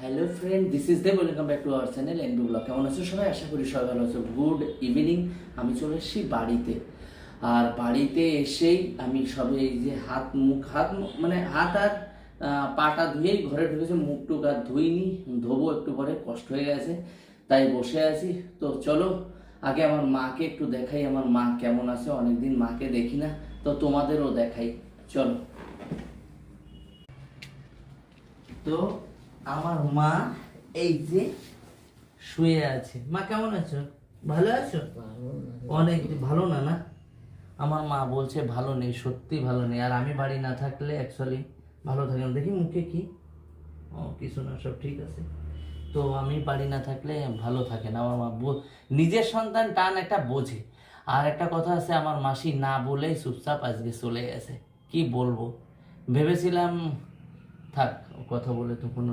Hello friend, this is Dev. Welcome back to our channel NB blog. কেমন আছো সবাই? আশা করি সবাই ভালো আছো। Good evening. আমি চলে এসেছি বাড়িতে। আর বাড়িতে এসেই আমি সবে এই যে মানে হাত আর পাটা ধুয়েই ঘরে ঢুকেছে। মুখ টুক আর ধুইনি, ধোবো একটু পরে, কষ্ট হয়ে গেছে তাই বসে আছি। তো চলো আগে আমার মাকে একটু দেখাই, আমার মা কেমন আছে। অনেকদিন মাকে দেখি না, তো তোমাদেরও দেখাই, চলো। তো আমার মা এই যে শুয়ে আছে। মা কেমন আছো? ভালো আছো? অনেক ভালো না না আমার মা বলছে ভালো নেই, সত্যি ভালো নেই। আর আমি বাড়ি না থাকলে অ্যাকচুয়ালি ভালো থাকে না। দেখি মুখে কি, ও কিছু না, সব ঠিক আছে। তো আমি বাড়ি না থাকলে ভালো থাকে না আমার মা। নিজের সন্তান টান একটা বোঝে। আর একটা কথা আছে, আমার মাসি না বলেই চুপচাপ আজকে চলে গেছে। কি বলবো, ভেবেছিলাম থাক, কথা বলে তো কোনো